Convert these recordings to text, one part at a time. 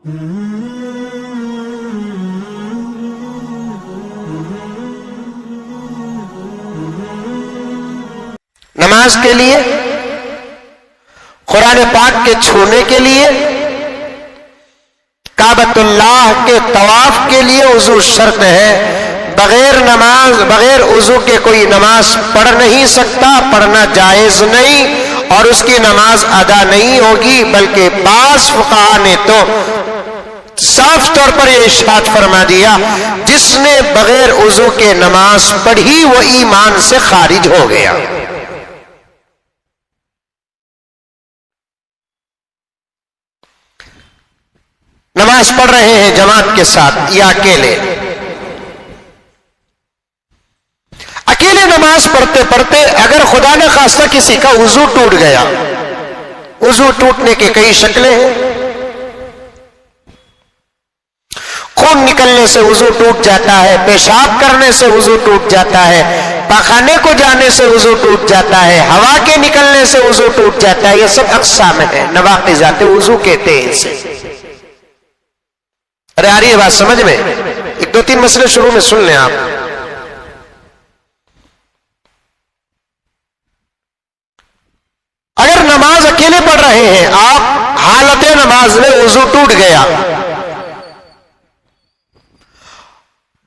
نماز کے لیے، قرآن پاک کے چھونے کے لیے، کعبۃ اللہ کے طواف کے لیے وضو شرط ہے۔ بغیر نماز، بغیر وضو کے کوئی نماز پڑھ نہیں سکتا، پڑھنا جائز نہیں، اور اس کی نماز ادا نہیں ہوگی، بلکہ بعض فقہا نے تو صاف طور پر یہ ارشاد فرما دیا جس نے بغیر وضو کے نماز پڑھی وہ ایمان سے خارج ہو گیا۔ نماز پڑھ رہے ہیں جماعت کے ساتھ یا اکیلے، اکیلے نماز پڑھتے پڑھتے اگر خدا نہ خواستہ کسی کا وضو ٹوٹ گیا، وضو ٹوٹنے کی کئی شکلیں ہیں، خون نکلنے سے وضو ٹوٹ جاتا ہے، پیشاب کرنے سے وضو ٹوٹ جاتا ہے، پاخانے کو جانے سے وضو ٹوٹ جاتا ہے، ہوا کے نکلنے سے وضو ٹوٹ جاتا ہے، یہ سب اقسام ہیں، نواقضات وضو کہتے ہیں اسے۔ ارے آ رہی ہے بات سمجھ میں؟ ایک دو تین مسئلے شروع میں سن لیں آپ۔ اگر نماز اکیلے پڑھ رہے ہیں آپ، حالت نماز میں وضو ٹوٹ گیا،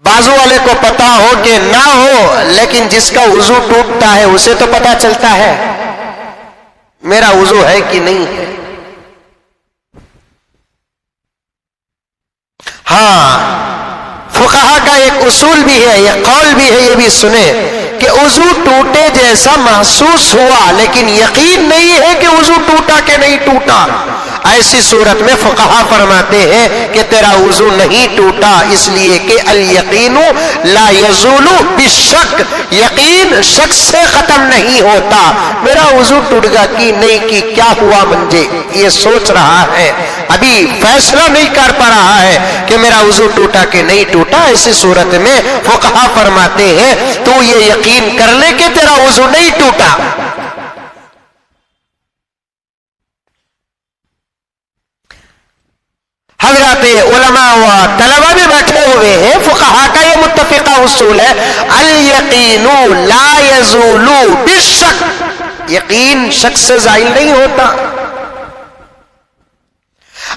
بازو والے کو پتا ہو کہ نہ ہو، لیکن جس کا وضو ٹوٹتا ہے اسے تو پتا چلتا ہے میرا وضو ہے کہ نہیں ہے۔ ہاں، فقہا کا ایک اصول بھی ہے، یہ قول بھی ہے، یہ بھی سنیں کہ وضو ٹوٹے جیسا محسوس ہوا لیکن یقین نہیں ہے کہ وضو ٹوٹا کہ نہیں ٹوٹا، ایسی صورت میں فقہا فرماتے ہیں کہ تیرا وضو نہیں ٹوٹا، اس لیے کہ الیقین لا یزول بالشک، یقین شک سے ختم نہیں ہوتا۔ میرا وضو ٹوٹ گیا کہ نہیں، کہ کیا ہوا مجھے یہ سوچ رہا ہے، ابھی فیصلہ نہیں کر پا رہا ہے کہ میرا وضو ٹوٹا کہ نہیں ٹوٹا، ایسی صورت میں فقہا فرماتے ہیں تو یہ یقین کر لے کہ تیرا وضو نہیں ٹوٹا۔ حضرات علماء و طلبہ بھی بیٹھے ہوئے ہیں، فقہا کا یہ متفقہ اصول ہے، الیقین لا یزول بالشک، یقین شک سے زائل نہیں ہوتا۔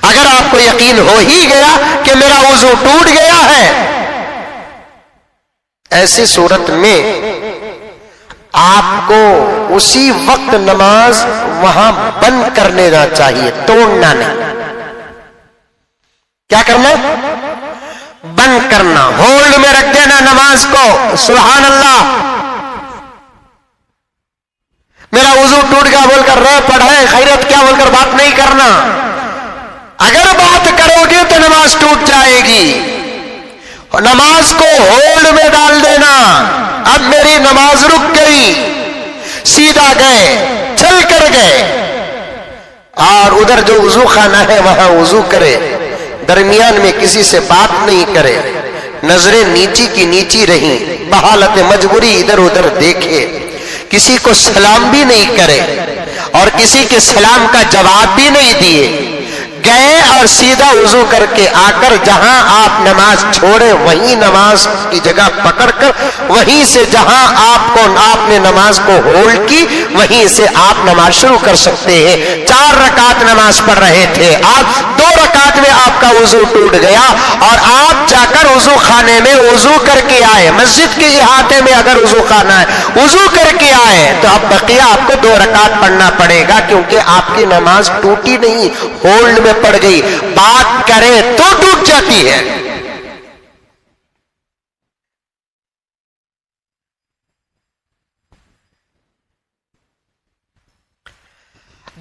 اگر آپ کو یقین ہو ہی گیا کہ میرا وضو ٹوٹ گیا ہے، ایسی صورت میں آپ کو اسی وقت نماز وہاں بند کر لینا چاہیے، توڑنا نہیں۔ کیا کرنا؟ بند کرنا، ہولڈ میں رکھ دینا نماز کو۔ سبحان اللہ، میرا وضو ٹوٹ گیا بول کر رو پڑھے خیرت کیا بول کر بات نہیں کرنا۔ اگر بات کرو گے تو نماز ٹوٹ جائے گی۔ نماز کو ہولڈ میں ڈال دینا، اب میری نماز رک گئی، سیدھا گئے، چل کر گئے، اور ادھر جو وضو خانہ ہے وہاں وضو کرے، درمیان میں کسی سے بات نہیں کرے، نظریں نیچی کی نیچی رہیں، بحالت مجبوری ادھر ادھر دیکھے، کسی کو سلام بھی نہیں کرے اور کسی کے سلام کا جواب بھی نہیں دیے، گئے اور سیدھا وضو کر کے آ کر جہاں آپ نماز چھوڑے وہیں نماز کی جگہ پکڑ کر وہیں سے جہاں آپ نے نماز کو ہولڈ کی وہیں سے آپ نماز شروع کر سکتے ہیں۔ 4 رکعت نماز پڑھ رہے تھے آپ، 2 رکعت میں آپ کا وضو ٹوٹ گیا اور آپ جا کر وضو خانے میں وضو کر کے آئے، مسجد کے احاطے میں اگر وضو خانہ ہے وضو کر کے آئے تو اب بقیہ آپ کو 2 رکعت پڑھنا پڑے گا، کیونکہ آپ کی نماز ٹوٹی نہیں، ہولڈ میں پڑ گئی۔ بات کریں تو ٹوٹ جاتی ہے۔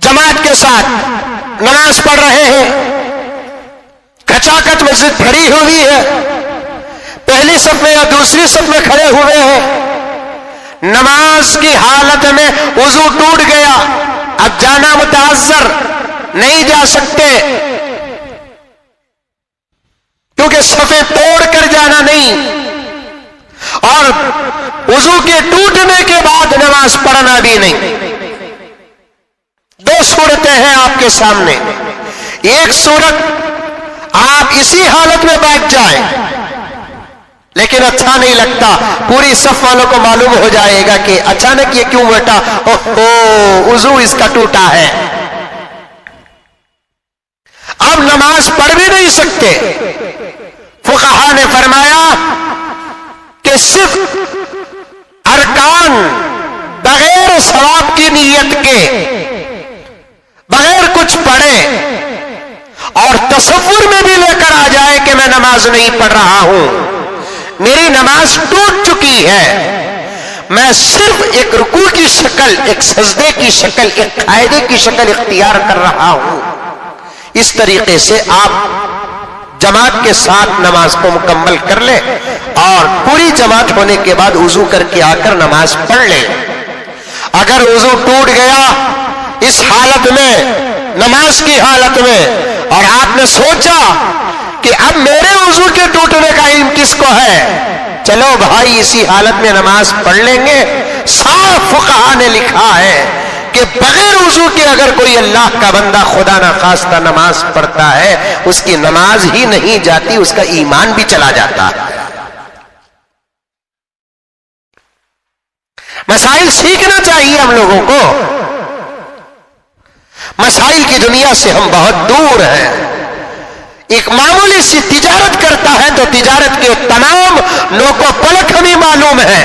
جماعت کے ساتھ نماز پڑھ رہے ہیں، کچاکچ مسجد بھری ہوئی ہے، پہلی صف میں یا دوسری صف میں کھڑے ہوئے ہیں، نماز کی حالت میں وضو ٹوٹ گیا، اب جانا متعذر، نہیں جا سکتے کیونکہ صفیں توڑ کر جانا نہیں، اور وضو کے ٹوٹنے کے بعد نماز پڑھنا بھی نہیں۔ 2 صورتیں ہیں آپ کے سامنے۔ ایک صورت آپ اسی حالت میں بیٹھ جائیں، لیکن اچھا نہیں لگتا، پوری صف والوں کو معلوم ہو جائے گا کہ اچانک یہ کیوں بیٹھا، وضو اس کا ٹوٹا ہے، اب نماز پڑھ بھی نہیں سکتے۔ فقہا نے فرمایا کہ صرف ارکان بغیر ثواب کی نیت کے، بغیر کچھ پڑھے اور تصور میں بھی لے کر آ جائے کہ میں نماز نہیں پڑھ رہا ہوں، میری نماز ٹوٹ چکی ہے، میں صرف ایک رکوع کی شکل، ایک سجدے کی شکل، ایک قاعدے کی شکل اختیار کر رہا ہوں، اس طریقے سے آپ جماعت کے ساتھ نماز کو مکمل کر لیں اور پوری جماعت ہونے کے بعد وضو کر کے آ کر نماز پڑھ لیں۔ اگر وضو ٹوٹ گیا اس حالت میں، نماز کی حالت میں، اور آپ نے سوچا کہ اب میرے وضو کے ٹوٹنے کا علم کس کو ہے، چلو بھائی اسی حالت میں نماز پڑھ لیں گے، صاف فقہا نے لکھا ہے کہ بغیر وضو کے اگر کوئی اللہ کا بندہ خدا نہ خواستہ نماز پڑھتا ہے، اس کی نماز ہی نہیں جاتی، اس کا ایمان بھی چلا جاتا ہے۔ مسائل سیکھنا چاہیے ہم لوگوں کو، مسائل کی دنیا سے ہم بہت دور ہیں۔ ایک معمولی سی تجارت کرتا ہے تو تجارت کے تمام نوک و پلک ہمیں معلوم ہے،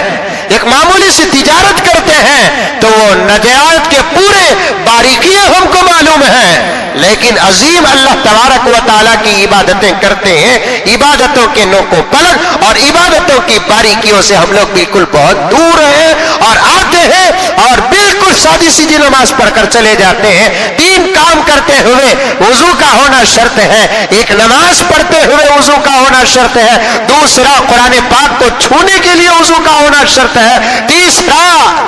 ایک معمولی سی تجارت کرتے ہیں تو وہ نجات کے پورے باریکیاں ہم کو معلوم ہیں، لیکن عظیم اللہ تبارک و تعالیٰ کی عبادتیں کرتے ہیں، عبادتوں کے نوک و پلک اور عبادتوں کی باریکیوں سے ہم لوگ بالکل بہت دور ہیں، اور آتے ہیں اور بالکل سادی سیدھی نماز پڑھ کر چلے جاتے ہیں۔ تین کام کرتے ہوئے وضو کا ہونا شرط ہے، ایک نماز پڑھتے ہوئے وضو کا ہونا شرط ہے، دوسرا قرآن پاک کو چھونے کے لیے وضو کا ہونا شرط ہے، تیسرا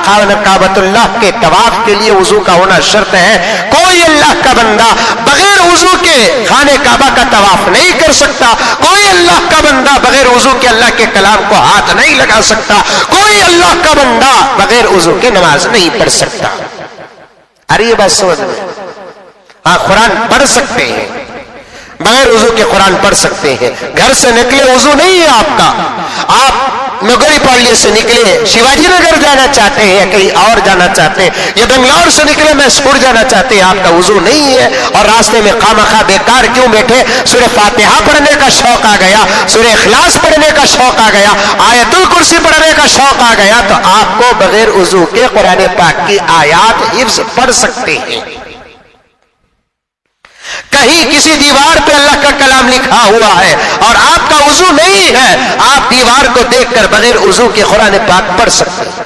خانہ کعبۃ اللہ کے طواف کے لیے وضو کا ہونا شرط ہے۔ کوئی اللہ کا بندہ بغیر وضو کے خانہ کعبہ کا طواف نہیں کر سکتا، کوئی اللہ کا بندہ بغیر وضو کے اللہ کے کلام کو ہاتھ نہیں لگا سکتا، کوئی اللہ کا بندہ بغیر وضو کے نماز نہیں پڑھ سکتا۔ ارے یہ بات سمجھ میں، ہاں قرآن پڑھ سکتے ہیں، بغیر وضو کے قرآن پڑھ سکتے ہیں، گھر سے نکلے وضو نہیں ہے آپ کا، آپ نگری پالیے سے نکلے شیواجی نگر جانا چاہتے ہیں یا کہیں اور جانا چاہتے ہیں، یا بنگلور سے نکلے میسور جانا چاہتے ہیں، آپ کا وضو نہیں ہے اور راستے میں خامخواہ بیکار کیوں بیٹھے، سورہ فاتحہ پڑھنے کا شوق آ گیا، سورہ اخلاص پڑھنے کا شوق آ گیا، آیت الکرسی پڑھنے کا شوق آ گیا، تو آپ کو بغیر وضو کے قرآن پاک کی آیات حفظ پڑھ سکتے ہیں۔ کہیں کسی دیوار پہ اللہ کا کلام لکھا ہوا ہے اور آپ کا وضو نہیں ہے، آپ دیوار کو دیکھ کر بغیر وضو کے قرآن پاک پڑھ سکتے ہیں۔